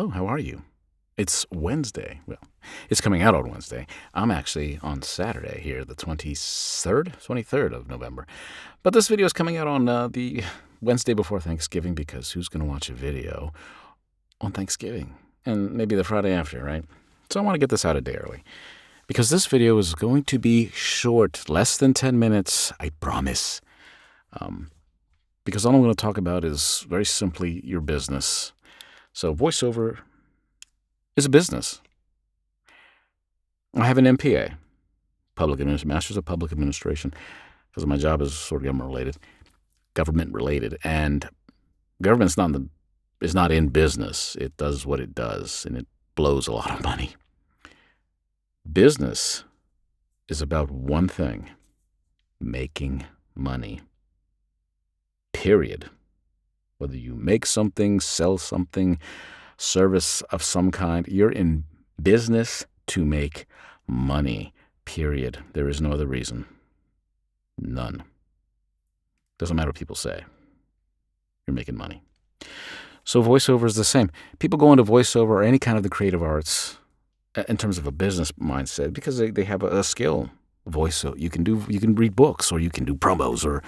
Hello, how are you? It's Wednesday. Well, it's coming out on Wednesday. I'm actually on Saturday here, the 23rd of November. But this video is coming out on the Wednesday before Thanksgiving because who's going to watch a video on Thanksgiving? And maybe the Friday after, right? So I want to get this out a day early because this video is going to be short, less than 10 minutes, I promise. Because all I'm going to talk about is very simply your business. So voiceover is a business. I have an MPA, Master's of Public Administration, because my job is sort of government related, and government's is not in business. It does what it does, and it blows a lot of money. Business is about one thing: making money. Period. Whether you make something, sell something, service of some kind, you're in business to make money. Period. There is no other reason. None. Doesn't matter what people say. You're making money. So voiceover is the same. People go into voiceover or any kind of the creative arts in terms of a business mindset because they have a skill. Voiceover. You can read books, or you can do promos, or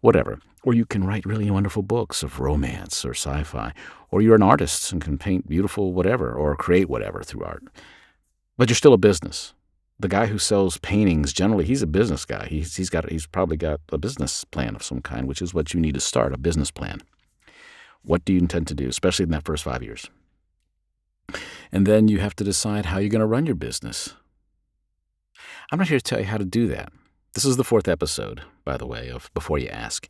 whatever. Or you can write really wonderful books of romance or sci-fi. Or you're an artist and can paint beautiful whatever or create whatever through art. But you're still a business. The guy who sells paintings, generally, he's a business guy. He's probably got a business plan of some kind, which is what you need to start, a business plan. What do you intend to do, especially in that first 5 years? And then you have to decide how you're going to run your business. I'm not here to tell you how to do that. This is the 4th episode, by the way, of Before You Ask.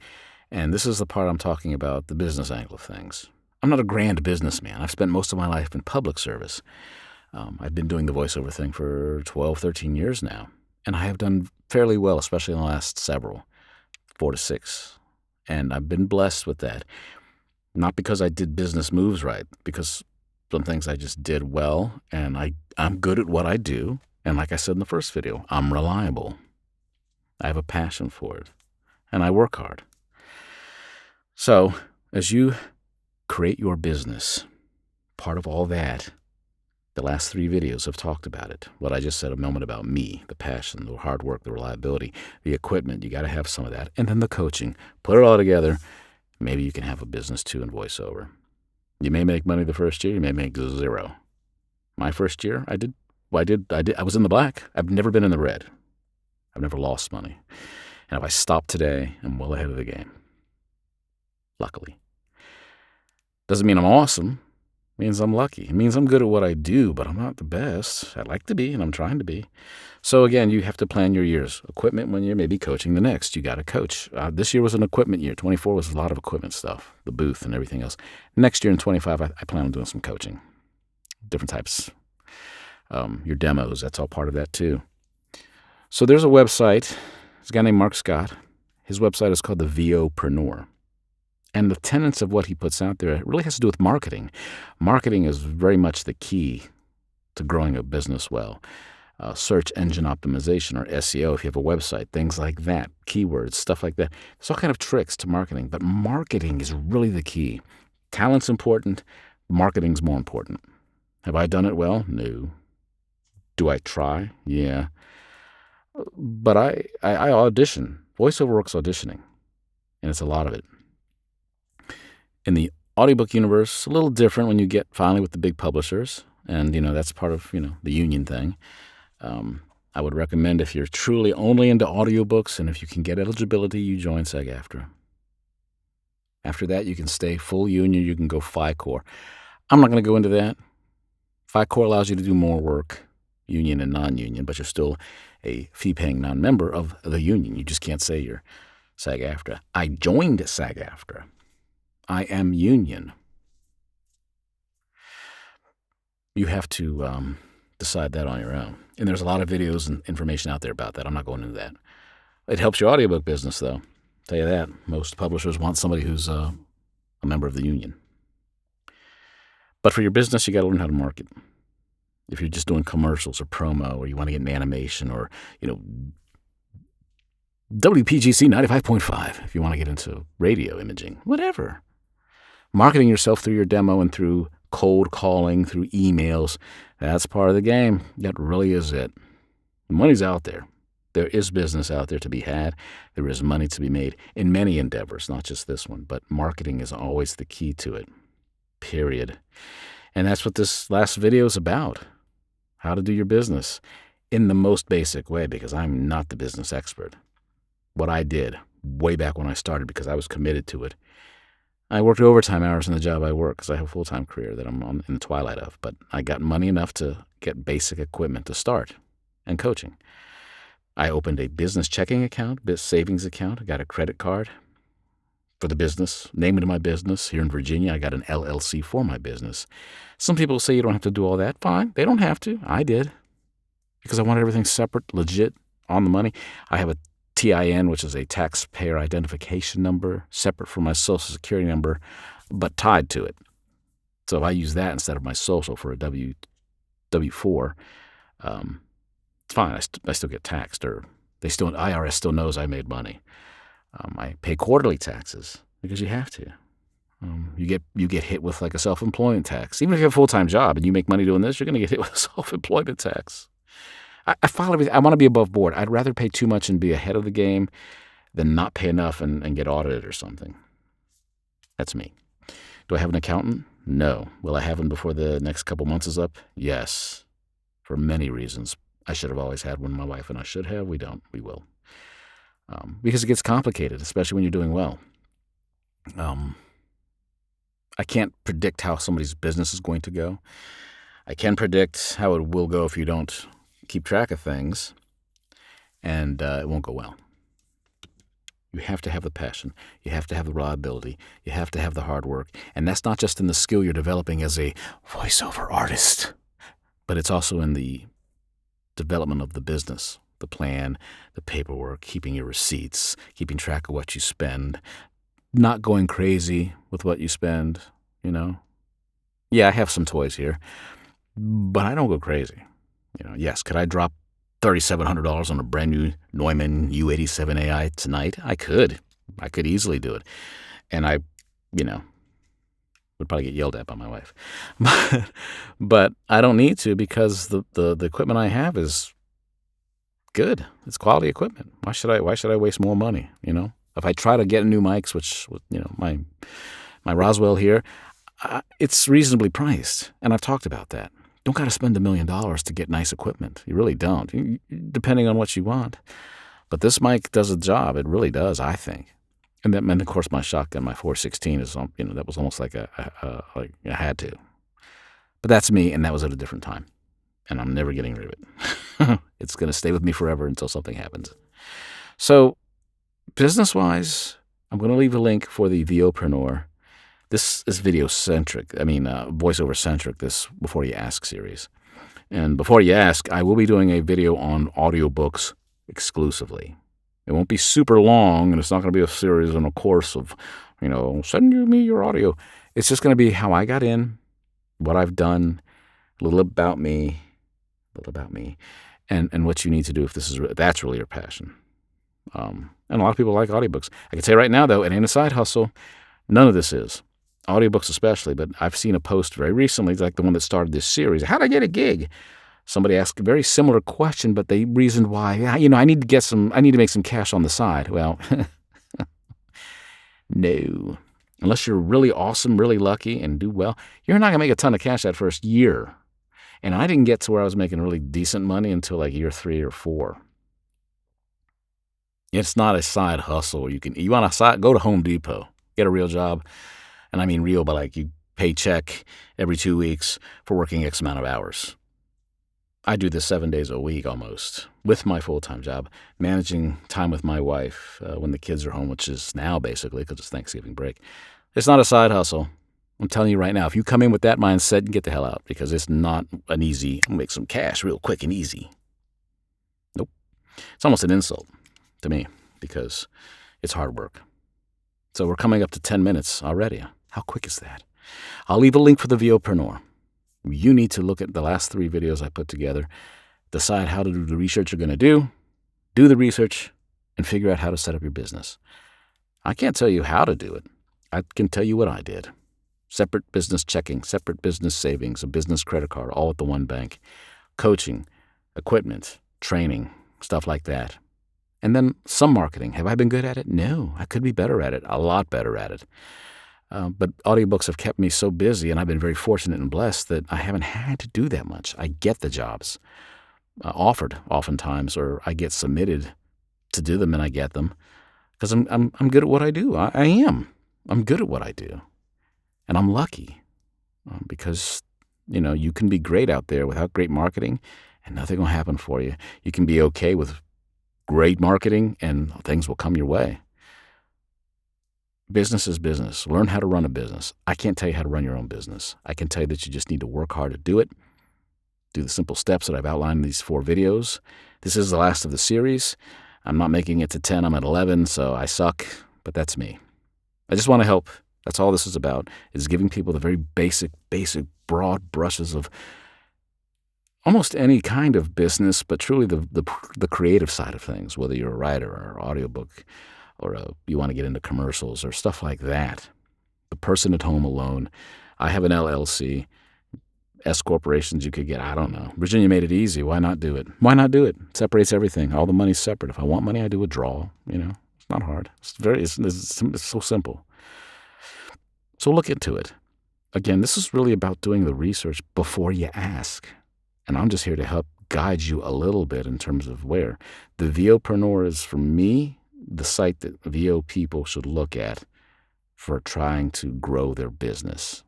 And this is the part I'm talking about, the business angle of things. I'm not a grand businessman. I've spent most of my life in public service. I've been doing the voiceover thing for 12, 13 years now. And I have done fairly well, especially in the last 4 to 6. And I've been blessed with that. Not because I did business moves right, because some things I just did well, and I'm good at what I do. And like I said in the first video, I'm reliable. I have a passion for it, and I work hard. So as you create your business, part of all that, the last 3 videos have talked about it. What I just said a moment about me, the passion, the hard work, the reliability, the equipment, you got to have some of that. And then the coaching. Put it all together. Maybe you can have a business too in voiceover. You may make money the first year. You may make 0. My first year, I was in the black. I've never been in the red. I've never lost money. And if I stop today, I'm well ahead of the game. Luckily. Doesn't mean I'm awesome. It means I'm lucky. It means I'm good at what I do, but I'm not the best. I'd like to be, and I'm trying to be. So again, you have to plan your years. Equipment one year, maybe coaching the next. You got to coach. This year was an equipment year. 24 was a lot of equipment stuff, the booth and everything else. Next year in 25, I plan on doing some coaching. Different types. Your demos, that's all part of that too. So there's a website. There's a guy named Marc Scott. His website is called the VOpreneur. And the tenets of what he puts out there really has to do with marketing. Marketing is very much the key to growing a business well. Search engine optimization, or SEO, if you have a website, things like that, keywords, stuff like that. There's all kind of tricks to marketing, but marketing is really the key. Talent's important. Marketing's more important. Have I done it well? No. Do I try? Yeah. But I audition. Voiceover works auditioning, and it's a lot of it. In the audiobook universe, a little different when you get finally with the big publishers, and that's part of the union thing. I would recommend, if you're truly only into audiobooks and if you can get eligibility, you join SAG-AFTRA. After that, you can stay full union. You can go FI-Core. I'm not going to go into that. FI-Core allows you to do more work, union and non-union, but you're still a fee-paying non-member of the union. You just can't say you're SAG-AFTRA. I joined SAG-AFTRA. I am union. You have to decide that on your own. And there's a lot of videos and information out there about that. I'm not going into that. It helps your audiobook business, though. I'll tell you that. Most publishers want somebody who's a member of the union. But for your business, you got to learn how to market. If you're just doing commercials or promo, or you want to get an animation, or WPGC 95.5, if you want to get into radio imaging, whatever. Marketing yourself through your demo and through cold calling through emails. That's part of the game. That really is it. The money's out there. There is business out there to be had. There is money to be made in many endeavors, not just this one, but marketing is always the key to it, period. And that's what this last video is about, how to do your business in the most basic way, because I'm not the business expert. What I did way back when I started, because I was committed to it, I worked overtime hours in the job I work because I have a full-time career that I'm in the twilight of, but I got money enough to get basic equipment to start and coaching. I opened a business checking account, savings account. I got a credit card for the business, name it my business. Here in Virginia, I got an LLC for my business. Some people say you don't have to do all that. Fine, they don't have to. I did because I wanted everything separate, legit, on the money. I have a TIN, which is a taxpayer identification number, separate from my Social Security number, but tied to it. So if I use that instead of my social for a W-4, it's fine. I still get taxed, or IRS still knows I made money. I pay quarterly taxes because you have to. You get hit with like a self-employment tax. Even if you have a full-time job and you make money doing this, you're going to get hit with a self-employment tax. I file everything. I want to be above board. I'd rather pay too much and be ahead of the game than not pay enough and get audited or something. That's me. Do I have an accountant? No. Will I have one before the next couple months is up? Yes. For many reasons. I should have always had one. My wife and I should have. We don't. We will. Because it gets complicated, especially when you're doing well. I can't predict how somebody's business is going to go. I can predict how it will go if you don't keep track of things, and it won't go well. You have to have the passion. You have to have the reliability. You have to have the hard work. And that's not just in the skill you're developing as a voiceover artist, but it's also in the development of the business, the plan, the paperwork, keeping your receipts, keeping track of what you spend, not going crazy with what you spend, Yeah, I have some toys here, but I don't go crazy. Yes, could I drop $3,700 on a brand new Neumann U87 AI tonight? I could. I could easily do it. And I, would probably get yelled at by my wife. But I don't need to, because the equipment I have is good. It's quality equipment. Why should I waste more money, If I try to get new mics, which, my Roswell here, it's reasonably priced, and I've talked about that. Don't got to spend $1 million to get nice equipment. You really don't, depending on what you want. But this mic does a job. It really does, I think. And then, of course, my shotgun, my 416 is, that was almost like like I had to. But that's me, and that was at a different time, and I'm never getting rid of it. It's going to stay with me forever until something happens. So, business-wise, I'm going to leave a link for the VOpreneur. This is voiceover-centric, this Before You Ask series. And Before You Ask, I will be doing a video on audiobooks exclusively. It won't be super long, and it's not going to be a series and a course of, send me your audio. It's just going to be how I got in, what I've done, a little about me, and what you need to do if that's really your passion. And a lot of people like audiobooks. I can tell you right now, though, it ain't a side hustle. None of this is. Audiobooks especially, but I've seen a post very recently, like the one that started this series. How'd I get a gig? Somebody asked a very similar question, but they reasoned why. I need to make some cash on the side. Well, no. Unless you're really awesome, really lucky, and do well, you're not going to make a ton of cash that first year. And I didn't get to where I was making really decent money until like year 3 or 4. It's not a side hustle. You want to go to Home Depot, get a real job. And I mean real, but like you pay check every 2 weeks for working X amount of hours. I do this 7 days a week almost with my full-time job, managing time with my wife when the kids are home, which is now basically because it's Thanksgiving break. It's not a side hustle. I'm telling you right now, if you come in with that mindset, get the hell out, because it's not an easy, I'll make some cash real quick and easy. Nope. It's almost an insult to me because it's hard work. So we're coming up to 10 minutes already. How quick is that? I'll leave a link for the VOpreneur. You need to look at the last 3 videos I put together, decide how to do the research you're going to do the research, and figure out how to set up your business. I can't tell you how to do it. I can tell you what I did. separate business checking, separate business savings, a business credit card, all at the one bank, coaching, equipment, training, stuff like that. And then some marketing. Have I been good at it? No, I could be better at it, a lot better at it. But audiobooks have kept me so busy, and I've been very fortunate and blessed that I haven't had to do that much. I get the jobs offered oftentimes, or I get submitted to do them, and I get them because I'm good at what I do. I am. I'm good at what I do, and I'm lucky because you can be great out there without great marketing, and nothing will happen for you. You can be okay with great marketing, and things will come your way. Business is business. Learn how to run a business. I can't tell you how to run your own business. I can tell you that you just need to work hard to do it. Do the simple steps that I've outlined in these 4 videos. This is the last of the series. I'm not making it to 10. I'm at 11, so I suck, but that's me. I just want to help. That's all this is about, is giving people the very basic, broad brushes of almost any kind of business, but truly the creative side of things, whether you're a writer or audiobook or you want to get into commercials or stuff like that. The person at home alone. I have an LLC. S corporations you could get. I don't know. Virginia made it easy. Why not do it? Why not do it? It separates everything. All the money's separate. If I want money, I do a draw. It's not hard. It's so simple. So look into it. Again, this is really about doing the research before you ask. And I'm just here to help guide you a little bit in terms of where. The VOpreneur is, for me, the site that VO people should look at for trying to grow their business.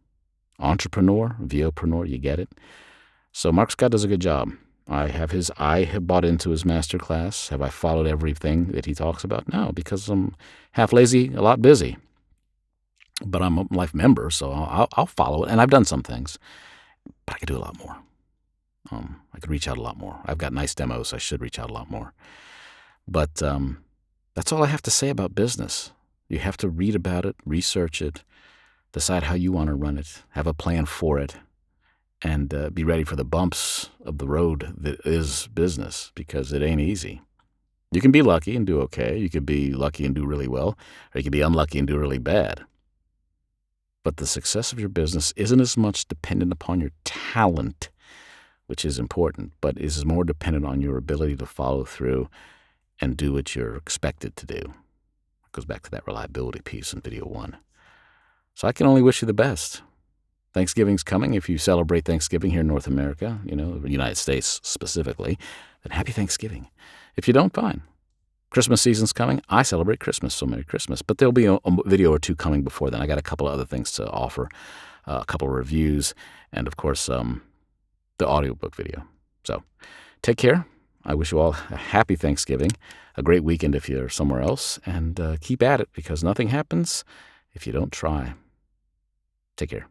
Entrepreneur, VOpreneur, you get it? So Marc Scott does a good job. I have bought into his masterclass. Have I followed everything that he talks about? No, because I'm half lazy, a lot busy. But I'm a life member, so I'll follow it. And I've done some things, but I could do a lot more. I could reach out a lot more. I've got nice demos. I should reach out a lot more. But that's all I have to say about business. You have to read about it, research it, decide how you want to run it, have a plan for it, and be ready for the bumps of the road that is business, because it ain't easy. You can be lucky and do okay. You could be lucky and do really well, or you could be unlucky and do really bad. But the success of your business isn't as much dependent upon your talent, which is important, but is more dependent on your ability to follow through and do what you're expected to do. It goes back to that reliability piece in video 1. So I can only wish you the best. Thanksgiving's coming. If you celebrate Thanksgiving here in North America, the United States specifically, then happy Thanksgiving. If you don't, fine. Christmas season's coming. I celebrate Christmas, so Merry Christmas. But there'll be a video or 2 coming before then. I got a couple of other things to offer, a couple of reviews, and of course, the audiobook video. So take care. I wish you all a happy Thanksgiving, a great weekend if you're somewhere else, and keep at it, because nothing happens if you don't try. Take care.